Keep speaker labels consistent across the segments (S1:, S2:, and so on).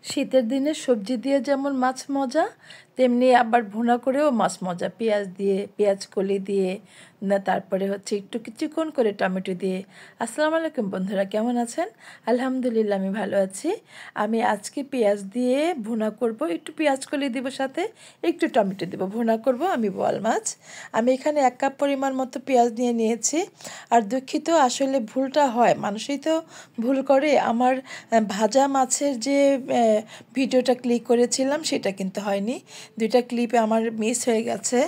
S1: শীতের দিনে সবজি দিয়ে যেমন মাছ মজা, তেমনি আবার ভুনা করেও মাছ মজা। পেঁয়াজ দিয়ে, পেঁয়াজ কলি দিয়ে, না তারপরে হচ্ছে একটু চিকন করে টমেটো দিয়ে। আসসালামু আলাইকুম বন্ধুরা, কেমন আছেন? আলহামদুলিল্লাহ আমি ভালো আছি। আমি আজকে পেঁয়াজ দিয়ে ভুনা করব, একটু পেঁয়াজ কলি দিব, সাথে একটু টমেটো দিব, ভুনা করব আমি বোয়াল মাছ। আমি এখানে 1 কাপ পরিমাণ মতো পেঁয়াজ নিয়ে নিয়েছি। আর দুঃখিত, আসলে ভুলটা হয়, মানুষই তো ভুল করে। আমার ভাজা মাছের যে ভিডিওটা ক্লিক করেছিলাম সেটা কিন্তু হয়নি। 2টা ক্লিপে আমার মিস হয়ে গেছে,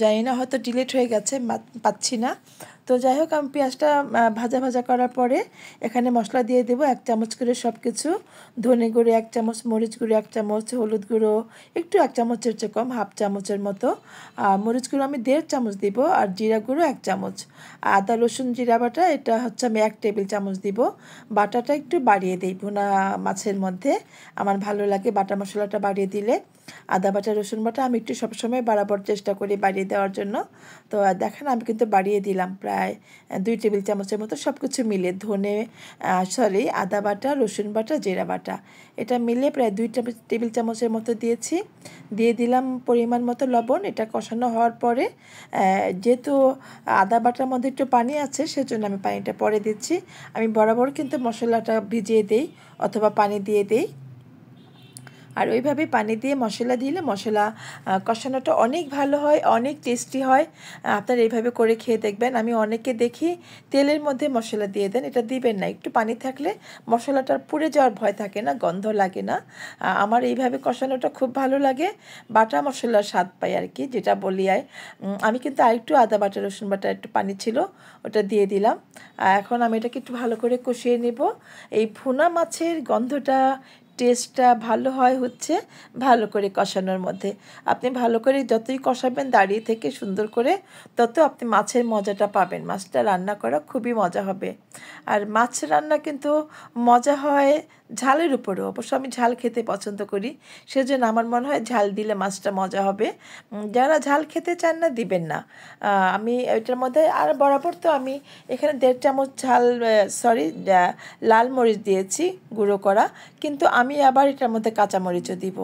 S1: জানি না, হয়তো ডিলিট হয়ে গেছে, পাচ্ছি না। তো যাই হোক, আমি পেঁয়াজটা ভাজা ভাজা করার পরে এখানে মশলা দিয়ে দেবো 1 চামচ করে সব কিছু। ধনে গুঁড়ো 1 চামচ, মরিচ গুঁড়ো 1 চামচ, হলুদ গুঁড়ো একটু 1 চামচের চেয়ে কম, হাফ চামচের মতো। আর মরিচ গুঁড়ো আমি 1.5 চামচ দিব, আর জিরা গুঁড়ো 1 চামচ। আদা রসুন জিরা বাটা এটা হচ্ছে আমি 1 টেবিল চামচ দিব। বাটাটা একটু বাড়িয়ে দিই ভুনা মাছের মধ্যে, আমার ভালো লাগে বাটা মশলাটা বাড়িয়ে দিলে। আদা বাটা রসুন বাটা আমি একটু সবসময় বাড়াবার চেষ্টা করি বাড়িয়ে দেওয়ার জন্য। তো দেখেন আমি কিন্তু বাড়িয়ে দিলাম প্রায় 2 টেবিল চামচের মতো, সব কিছু মিলে আদা বাটা, রসুন বাটা, জিরা বাটা এটা মিলে প্রায় 2 টেবিল চামচের মতো দিয়েছি। দিয়ে দিলাম পরিমাণ মতো লবণ। এটা কষানো হওয়ার পরে যেহেতু আদা বাটার মধ্যে একটু পানি আছে, সেজন্য আমি পানিটা পরে দিচ্ছি। আমি বরাবর কিন্তু মশলাটা ভিজিয়ে দিই অথবা পানি দিয়ে দিই, আর ওইভাবে পানি দিয়ে মশলা দিলে মশলা কষানোটা অনেক ভালো হয়, অনেক টেস্টি হয়। আপনারা এইভাবে করে খেয়ে দেখবেন। আমি অনেকে দেখি তেলের মধ্যে মশলা দিয়ে দেন, এটা দিবেন না। একটু পানি থাকলে মশলাটার পুড়ে যাওয়ার ভয় থাকে না, গন্ধ লাগে না। আমার এইভাবে কষানোটা খুব ভালো লাগে, বাটা মশলার স্বাদ পাই আর কি, যেটা বলি। আমি কিন্তু আরেকটু আদা বাটা রসুন বাটা একটু পানি ছিল, ওটা দিয়ে দিলাম। এখন আমি এটাকে একটু ভালো করে কষিয়ে নেব। এই ভুনা মাছের গন্ধটা, টেস্টটা ভালো হয় হচ্ছে ভালো করে কষানোর মধ্যে। আপনি ভালো করে যতই কষাবেন দাঁড়িয়ে থেকে সুন্দর করে, তত আপনি মাছের মজাটা পাবেন। মাছটা রান্না করা খুবই মজা হবে। আর মাছ রান্না কিন্তু মজা হয় ঝালের উপরেও। অবশ্য আমি ঝাল খেতে পছন্দ করি, সেজন্য আমার মনে হয় ঝাল দিলে মাছটা মজা হবে। যারা ঝাল খেতে চান না, দিবেন না। আমি এটার মধ্যে আর বরাবর তো আমি এখানে 1.5 চামচ লাল মরিচ দিয়েছি গুঁড়ো করা, কিন্তু আমি আবার এটার মধ্যে কাঁচামরিচও দিব।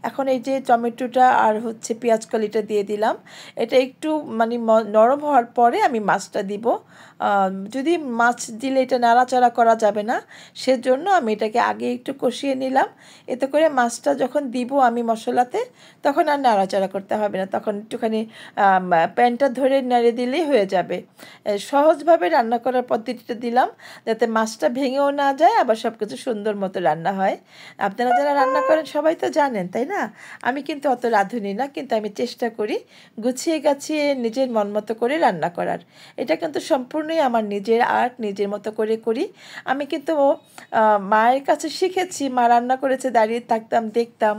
S1: এখন এই যে টমেটোটা আর হচ্ছে পেঁয়াজ কলিটা দিয়ে দিলাম, এটা একটু মানে নরম হওয়ার পরে আমি মাছটা দিব। যদি মাছ দিলে এটা নাড়াচাড়া করা যাবে না, সেজন্য আমি এটাকে আগে একটু কষিয়ে নিলাম। এতে করে মাছটা যখন দিব আমি মশলাতে, তখন আর নাড়াচাড়া করতে হবে না, তখন একটুখানি প্যানটা ধরে নেড়ে দিলেই হয়ে যাবে। সহজভাবে রান্না করার পদ্ধতিটা দিলাম, যাতে মাছটা ভেঙেও না যায়, আবার সব কিছু সুন্দর মতো রান্না হয়। আপনারা যারা রান্না করেন সবাই তো জানেন, তাই না? আমি কিন্তু অত রাঁধুনি না, কিন্তু আমি চেষ্টা করি গুছিয়ে গাছিয়ে নিজের মন মতো করে রান্না করার। এটা কিন্তু সম্পূর্ণই আমার নিজের আর্ট, নিজের মতো করে করি। আমি কিন্তু মায়ের কাছে শিখেছি, মা রান্না করেছে, দাঁড়িয়ে থাকতাম, দেখতাম।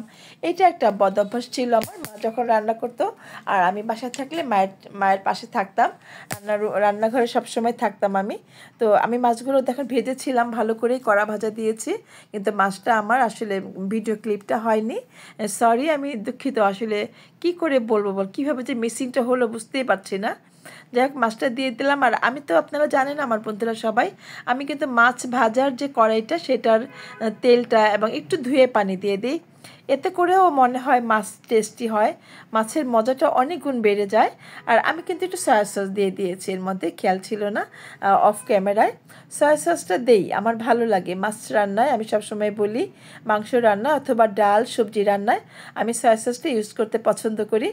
S1: এটা একটা বদ অভ্যাস ছিল আমার। মা যখন রান্না করতো আর আমি বাসায় থাকলে মায়ের পাশে থাকতাম, রান্নাঘরে সবসময় থাকতাম আমি। তো আমি মাছগুলো দেখেন ভেজেছিলাম, ভালো করেই কড়া ভাজা দিয়েছি, কিন্তু মাছটা আমার আসলে ভিডিও ক্লিপটা হয়নি। সরি, আমি দুঃখিত। আসলে কি করে বলবো, কীভাবে যে মিসিংটা হলো বুঝতেই পারছি না। যাই হোক, মাছটা দিয়ে দিলাম। আর আমি তো, আপনারা জানেন আমার বন্ধুরা সবাই, আমি কিন্তু মাছ ভাজার যে কড়াইটা সেটার তেলটা এবং একটু ধুয়ে পানি দিয়ে দিই। এতে করেও মনে হয় মাছ টেস্টি হয়, মাছের মজাটা অনেক গুণ বেড়ে যায়। আর আমি কিন্তু একটু সয়া সস দিয়ে দিয়েছি এর মধ্যে, খেয়াল ছিল না অফ ক্যামেরায়। সয়া সসটা দেই, আমার ভালো লাগে মাছ রান্নায়। আমি সবসময় বলি, মাংস রান্না অথবা ডাল সবজি রান্নায় আমি সয়া সসটা ইউজ করতে পছন্দ করি।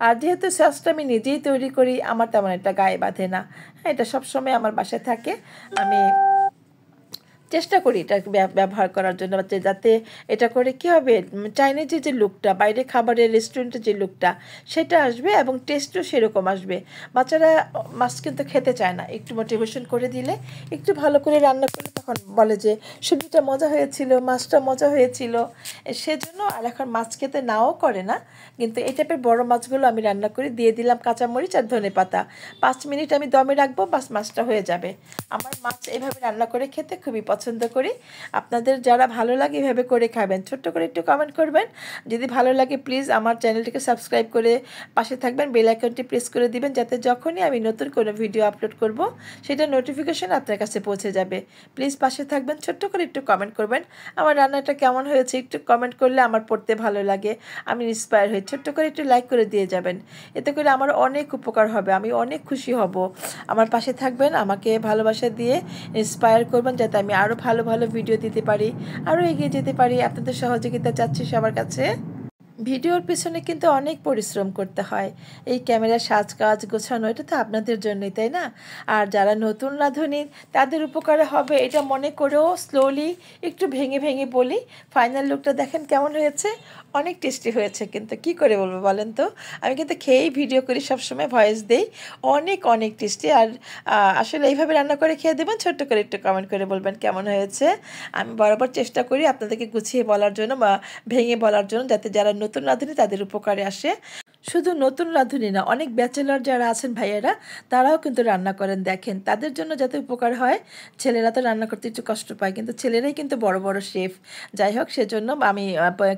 S1: আর যেহেতু সসটা আমি নিজেই তৈরি করি, আমার তেমন একটা গায়ে বাঁধে না। হ্যাঁ, এটা সবসময় আমার বাসায় থাকে। আমি চেষ্টা করি এটা ব্যবহার করার জন্য, যাতে এটা করে কী হবে, চাইনিজের যে লুকটা, বাইরে খাবারের রেস্টুরেন্টের যে লুকটা, সেটা আসবে এবং টেস্টও সেরকম আসবে। বাচ্চারা মাছ কিন্তু খেতে চায় না, একটু মোটিভেশন করে দিলে, একটু ভালো করে রান্না করলে তখন বলে যে সবজিটা মজা হয়েছিল, মাছটা মজা হয়েছিল। সেজন্য আর এখন মাছ খেতে নাও করে না, কিন্তু এই টাইপের বড় মাছগুলো আমি রান্না করি। দিয়ে দিলাম কাঁচামরিচ আর ধনেপাতা। 5 মিনিট আমি দমে রাখবো, বাস মাছটা হয়ে যাবে। আমার মাছ এইভাবে রান্না করে খেতে খুবই পছন্দ। পছন্দ করি। আপনাদের যারা ভালো লাগে এভাবে করে খাবেন। ছোট্ট করে একটু কমেন্ট করবেন। যদি ভালো লাগে প্লিজ আমার চ্যানেলটিকে সাবস্ক্রাইব করে পাশে থাকবেন, বেল আইকনটি প্রেস করে দিবেন, যাতে যখনই আমি নতুন কোনো ভিডিও আপলোড করব সেটা নোটিফিকেশন আপনার কাছে পৌঁছে যাবে। প্লিজ পাশে থাকবেন, ছোট্ট করে একটু কমেন্ট করবেন। আমার রান্নাটা কেমন হয়েছে একটু কমেন্ট করলে আমার পড়তে ভালো লাগে, আমি ইন্সপায়ার হই। ছোট্ট করে একটু লাইক করে দিয়ে যাবেন, এতে করে আমার অনেক উপকার হবে, আমি অনেক খুশি হব। আমার পাশে থাকবেন, আমাকে ভালোবাসা দিয়ে ইন্সপায়ার করবেন, যাতে আমি আরও ভালো ভালো ভিডিও দিতে পারি, আরও এগিয়ে যেতে পারি। আপনাদের সহযোগিতা চাচ্ছি সবার কাছে। ভিডিওর পিছনে কিন্তু অনেক পরিশ্রম করতে হয়। এই ক্যামেরার সাজকাজ গোছানো এটা তো আপনাদের জন্যই, তাই না? আর যারা নতুন রাঁধুনি তাদের উপকারে হবে এটা মনে করেও স্লোলি একটু ভেঙে ভেঙে বলি। ফাইনাল লুকটা দেখেন কেমন হয়েছে, অনেক টেস্টি হয়েছে। কিন্তু কি করে বলবো বলেন তো, আমি কিন্তু খেয়েই ভিডিও করি, সবসময় ভয়েস দেই। অনেক অনেক টেস্টি। আর আসলে এইভাবে রান্না করে খেয়ে দেবেন, ছোট্ট করে একটু কমেন্ট করে বলবেন কেমন হয়েছে। আমি বরাবর চেষ্টা করি আপনাদেরকে গুছিয়ে বলার জন্য বা ভেঙে বলার জন্য, যাতে যারা নতুন রাঁধুনি তাদের উপকারে আসে। শুধু নতুন রাঁধুনি না, অনেক ব্যাচেলর যারা আছেন ভাইয়েরা, তারাও কিন্তু রান্না করেন, দেখেন তাদের জন্য যাতে উপকার হয়। ছেলেরা তো রান্না করতে একটু কষ্ট পায়, কিন্তু ছেলেরাই কিন্তু বড় বড় শেফ। যাই হোক, সেজন্য আমি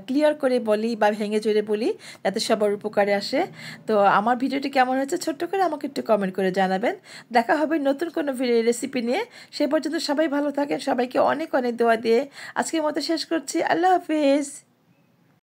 S1: ক্লিয়ার করে বলি বা ভেঙে চড়ে বলি, যাতে সবার উপকারে আসে। তো আমার ভিডিওটি কেমন হয়েছে ছোট্ট করে আমাকে একটু কমেন্ট করে জানাবেন। দেখা হবে নতুন কোনো রেসিপি নিয়ে। সে পর্যন্ত সবাই ভালো থাকেন, সবাইকে অনেক অনেক দোয়া দিয়ে আজকের মতো শেষ করছি। আল্লাহ হাফিজ।